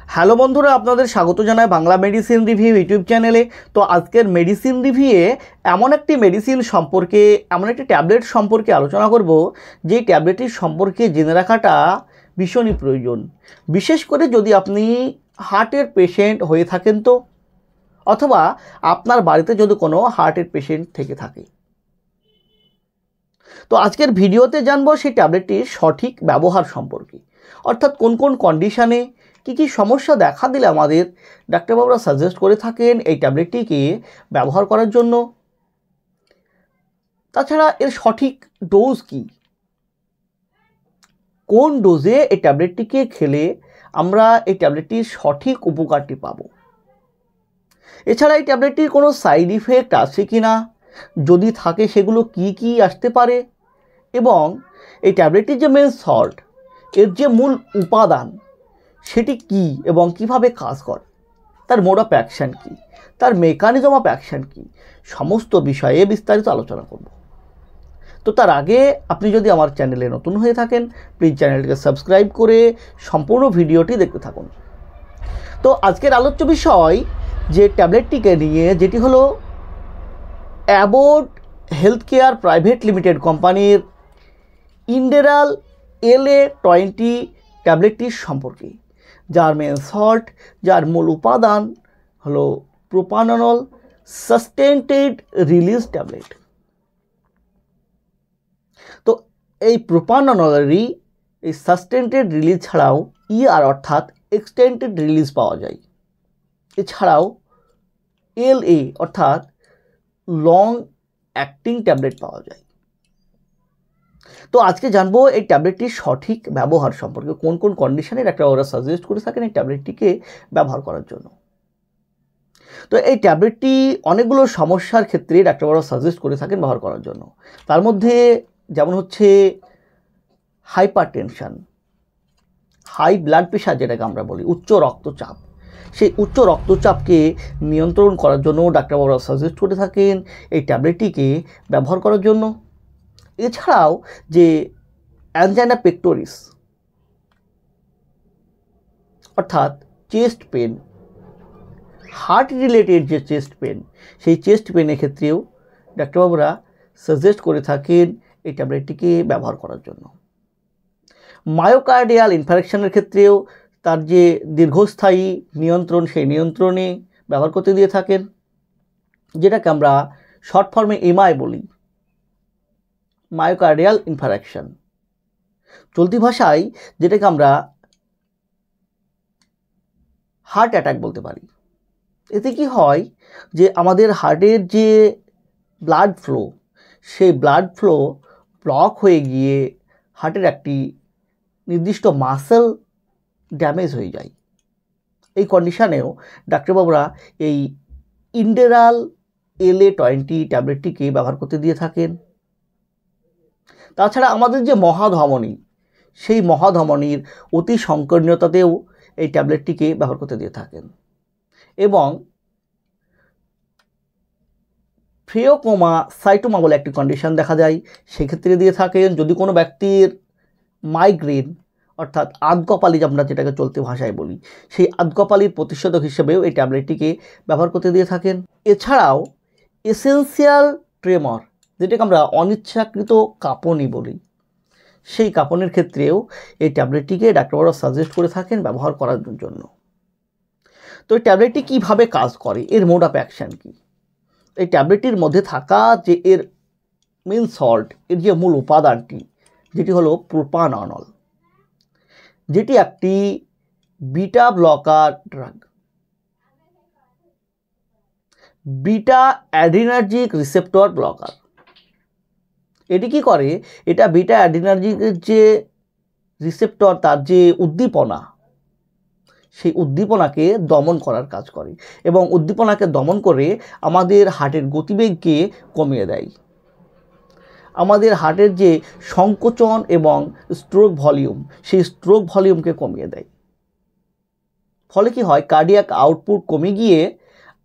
Hello বন্ধুরা, আপনাদের স্বাগত জানাই বাংলা মেডিসিন রিভিউ ইউটিউব চ্যানেলে। তো আজকের মেডিসিন রিভিউয়ে এমন একটি মেডিসিন সম্পর্কে, এমন একটি ট্যাবলেট সম্পর্কে আলোচনা করব যেই ট্যাবলেটটির সম্পর্কে জেনে রাখাটা ভীষণই প্রয়োজন, বিশেষ করে যদি আপনি হার্টের পেশেন্ট হয়ে থাকেন তো, অথবা আপনার বাড়িতে যদি কোনো হার্টের পেশেন্ট থেকে থাকে। তো আজকের ভিডিওতে জানবো সেই ট্যাবলেটটির সঠিক ব্যবহার সম্পর্কে, অর্থাৎ কোন কোন কন্ডিশনে কী সমস্যা দেখা দিলে আমাদের ডাক্তারবাবুরা সাজেস্ট করে থাকেন এই ট্যাবলেটটিকে ব্যবহার করার জন্য। তাছাড়া এর সঠিক ডোজ কি, কোন ডোজে এই ট্যাবলেটটিকে খেলে আমরা এই ট্যাবলেটটির সঠিক উপকারটি পাব। এছাড়া এই ট্যাবলেটটির কোনো সাইড ইফেক্ট আছে কি না, যদি থাকে সেগুলো কি কি আসতে পারে, এবং এই ট্যাবলেটটির যে মেন সল্ট, এর যে মূল উপাদান সেটি কি এবং কিভাবে কাজ করে, তার মোড অফ অ্যাকশান কী, তার মেকানিজম অফ অ্যাকশান কী, সমস্ত বিষয়ে বিস্তারিত আলোচনা করব। তো তার আগে আপনি যদি আমার চ্যানেলে নতুন হয়ে থাকেন, প্লিজ চ্যানেলটিকে সাবস্ক্রাইব করে সম্পূর্ণ ভিডিওটি দেখতে থাকুন। তো আজকের আলোচ্য বিষয় যে ট্যাবলেটটিকে নিয়ে, যেটি হলো abbot health care private limited কোম্পানির ইন্ডেরাল LA-20 ট্যাবলেটটির সম্পর্কে, যার মেন সল্ট, যার মূল উপাদান হলো প্রোপাননল সাস্টেন্টেড রিলিজ ট্যাবলেট। তো এই প্রোপাননলেরই এই সাস্টেন্টেড রিলিজ ছাড়াও অর্থাৎ এক্সটেন্ডেড রিলিজ পাওয়া যায়। এছাড়াও LA অর্থাৎ লং অ্যাক্টিং ট্যাবলেট পাওয়া যায়। তো আজকে জানবো এই ট্যাবলেটটির সঠিক ব্যবহার সম্পর্কে, কোন কোন কন্ডিশনে ডাক্তারবাবুরা সাজেস্ট করে থাকেন এই ট্যাবলেটটিকে ব্যবহার করার জন্য। তো এই ট্যাবলেটটি অনেকগুলো সমস্যার ক্ষেত্রে ডাক্তারবাবুরা সাজেস্ট করে থাকেন ব্যবহার করার জন্য। তার মধ্যে যেমন হচ্ছে hypertension, high blood pressure যেটাকে আমরা বলি, উচ্চ রক্তচাপ, সেই উচ্চ রক্তচাপকে নিয়ন্ত্রণ করার জন্য ডাক্তারবাবুরা সাজেস্ট করে থাকেন এই ট্যাবলেটটিকে ব্যবহার করার জন্য। এছাড়াও যে অ্যানজাইনা পেক্টোরিস অর্থাৎ চেস্ট পেন, হার্ট রিলেটেড যে চেস্ট পেন, সেই চেস্ট পেনের ক্ষেত্রেও ডাক্তারবাবুরা সাজেস্ট করে থাকেন এই ট্যাবলেটটিকে ব্যবহার করার জন্য। মায়োকার্ডিয়াল ইনফারেকশনের ক্ষেত্রেও তার যে দীর্ঘস্থায়ী নিয়ন্ত্রণ, সেই নিয়ন্ত্রণে ব্যবহার করতে দিয়ে থাকেন, যেটাকে আমরা শর্ট ফর্মে MI বলি, মায়োকার্ডিয়াল ইনফারেকশন। চলতি ভাষায় যেটাকে আমরা হার্ট অ্যাটাক বলতে পারি। এতে কি হয় যে আমাদের হার্টের যে ব্লাড ফ্লো, সেই ব্লাড ফ্লো ব্লক হয়ে গিয়ে হার্টের একটি নির্দিষ্ট মাসেল ড্যামেজ হয়ে যায়। এই কন্ডিশনেও ডাক্তারবাবুরা এই ইন্ডেরাল LA-20 ট্যাবলেটটিকে ব্যবহার করতে দিয়ে থাকেন। তাছাড়া আমাদের যে মহাধমনী, সেই মহাধমনীর অতি সংকীর্ণতাতেও এই ট্যাবলেটটিকে ব্যবহার করতে দিয়ে থাকেন। এবং ফ্রিওকোমা সাইটোমা বলে একটি কন্ডিশন দেখা যায়, সেক্ষেত্রে দিয়ে থাকেন। যদি কোনো ব্যক্তির মাইগ্রেন অর্থাৎ আধকপালি আমরা যেটাকে চলতি ভাষায় বলি, সেই আধকপালির প্রতিষেধক হিসেবেও এই ট্যাবলেটটিকে ব্যবহার করতে দিয়ে থাকেন। এছাড়াও এসেন্সিয়াল ট্রেমর, যেটাকে আমরা অনিচ্ছাকৃত কাঁপুনি বলি, সেই কাঁপুনির ক্ষেত্রেও এই ট্যাবলেটটিকে ডাক্তারবাবুরা সাজেস্ট করে থাকেন ব্যবহার করার জন্য। তো এই ট্যাবলেটটি কীভাবে কাজ করে, এর মোড অফ অ্যাকশান কী, এই ট্যাবলেটটির মধ্যে থাকা যে এর মেন সল্ট, এর যে মূল উপাদানটি, যেটি হলো প্রোপাননল, যেটি একটি beta blocker drug, beta adrenergic receptor blocker. এটি কি করে, এটা বিটা অ্যাডিনার্জিকের যে রিসেপ্টর, তার যে উদ্দীপনা, সেই উদ্দীপনাকে দমন করার কাজ করে, এবং উদ্দীপনাকে দমন করে আমাদের হার্টের গতিবেগকে কমিয়ে দেয়। আমাদের হার্টের যে সংকোচন এবং স্ট্রোক ভলিউম, সেই স্ট্রোক ভলিউমকে কমিয়ে দেয়। ফলে কি হয়, কার্ডিয়াক আউটপুট কমে গিয়ে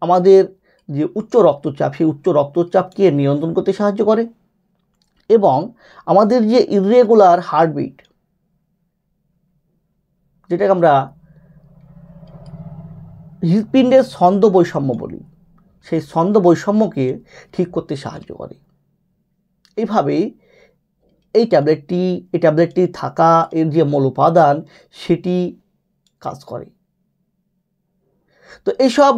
আমাদের যে উচ্চ রক্তচাপ, সেই উচ্চ রক্তচাপকে নিয়ন্ত্রণ করতে সাহায্য করে, এবং আমাদের যে ইররেগুলার হার্টবিট, যেটাকে আমরা হৃৎপিণ্ডের ছন্দ বৈষম্য বলি, সেই ছন্দ বৈষম্যকে ঠিক করতে সাহায্য করে। এইভাবেই এই ট্যাবলেটটি থাকা এর যে মূল উপাদান সেটি কাজ করে। তো এইসব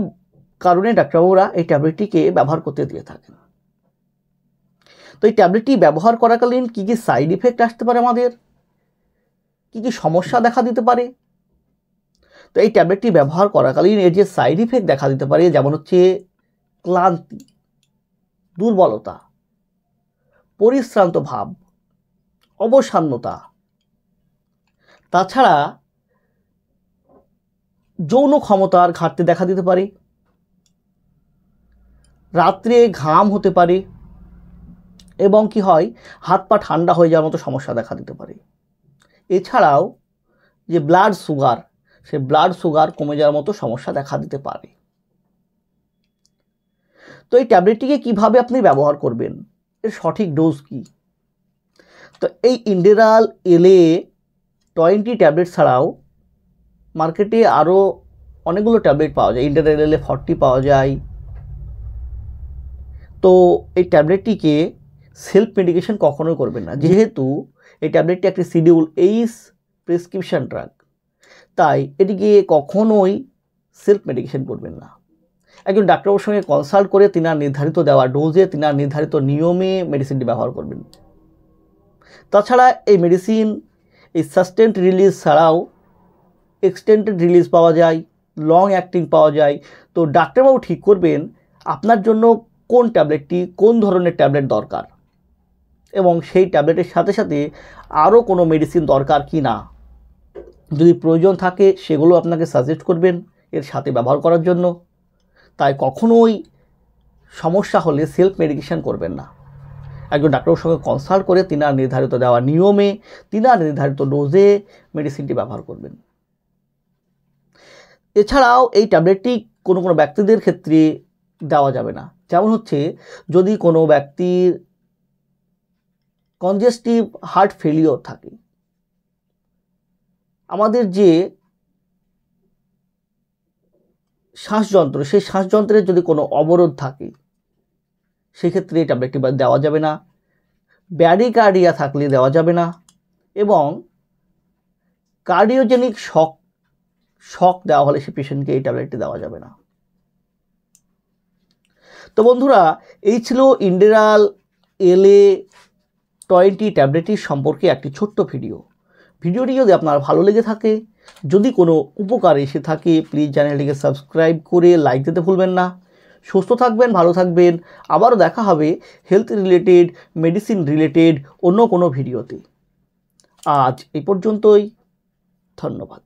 কারণে ডাক্তারবাবুরা এই ট্যাবলেটটিকে ব্যবহার করতে দিয়ে থাকেন। তো এই ট্যাবলেটটি ব্যবহার করাকালীন কী কী সাইড ইফেক্ট আসতে পারে, আমাদের কী কী সমস্যা দেখা দিতে পারে। তো এই ট্যাবলেটটি ব্যবহার করাকালীন এর যে সাইড ইফেক্ট দেখা দিতে পারে, যেমন হচ্ছে ক্লান্তি, দুর্বলতা, পরিশ্রান্ত ভাব, অবসান্যতা, তাছাড়া যৌন ক্ষমতার ঘাটতি দেখা দিতে পারে, রাত্রে ঘাম হতে পারে এবং কি হয়, হাত পা ঠান্ডা হয়ে যাওয়ার মতো সমস্যা দেখা দিতে পারে। এছাড়াও যে ব্লাড সুগার, সে ব্লাড সুগার কমে যাওয়ার মতো সমস্যা দেখা দিতে পারে। তো এই ট্যাবলেটটিকে কিভাবে আপনি ব্যবহার করবেন, এর সঠিক ডোজ কি? তো এই ইন্ডেরাল LA-20 ট্যাবলেট ছাড়াও মার্কেটে আরও অনেকগুলো ট্যাবলেট পাওয়া যায়। ইন্ডেরাল LA-40 পাওয়া যায়। তো এই ট্যাবলেটটিকে সেলফ মেডিকেশন কখনোই করবেন না, যেহেতু এই ট্যাবলেটটি একটি শিডিউল H প্রেসক্রিপশন ড্রাগ, তাই এটিকে কখনোই সেলফ মেডিকেশন করবেন না। একজন ডাক্তারের সঙ্গে কনসাল্ট করে তিনার নির্ধারিত দেওয়া ডোজে, তিনার নির্ধারিত নিয়মে মেডিসিনটি ব্যবহার করবেন। তাছাড়া এই মেডিসিন এই সাস্টেন্ড রিলিজ ছাড়াও এক্সটেন্ডেড রিলিজ পাওয়া যায়, লং অ্যাক্টিং পাওয়া যায়। তো ডাক্তারবাবু ঠিক করবেন আপনার জন্য কোন ট্যাবলেটটি, কোন ধরনের ট্যাবলেট দরকার এবং সেই ট্যাবলেটের সাথে সাথে আরও কোনো মেডিসিন দরকার কি না। যদি প্রয়োজন থাকে সেগুলো আপনাকে সাজেস্ট করবেন এর সাথে ব্যবহার করার জন্য। তাই কখনোই সমস্যা হলে সেলফ মেডিকেশন করবেন না। একজন ডাক্তারের সঙ্গে কনসাল্ট করে তিনার নির্ধারিত দেওয়া নিয়মে, তিনার নির্ধারিত ডোজে মেডিসিনটি ব্যবহার করবেন। এছাড়াও এই ট্যাবলেটটি কোনো কোনো ব্যক্তিদের ক্ষেত্রে দেওয়া যাবে না, যেমন হচ্ছে যদি কোনো ব্যক্তির কনজেস্টিভ হার্ট ফেলিওর থাকে, আমাদের যে শ্বাসযন্ত্র, সেই শ্বাসযন্ত্রের যদি কোনো অবরোধ থাকে সেক্ষেত্রে এই ট্যাবলেটটি দেওয়া যাবে না। ব্যাডিকার্ডিয়া থাকলে দেওয়া যাবে না এবং কার্ডিওজেনিক শক দেওয়া হলে সে পেশেন্টকে এই ট্যাবলেটটি দেওয়া যাবে না। তো বন্ধুরা, এই ছিল ইন্ডেরাল LA-20 ট্যাবলেটটির সম্পর্কে একটি ছোট্ট ভিডিওটি যদি আপনার ভালো লেগে থাকে, যদি কোনো উপকার এসে থাকে, প্লিজ চ্যানেলটিকে সাবস্ক্রাইব করে লাইক দিতে ভুলবেন না। সুস্থ থাকবেন, ভালো থাকবেন। আবারও দেখা হবে হেলথ রিলেটেড, মেডিসিন রিলেটেড অন্য কোনো ভিডিওতে। আজ এই পর্যন্তই, ধন্যবাদ।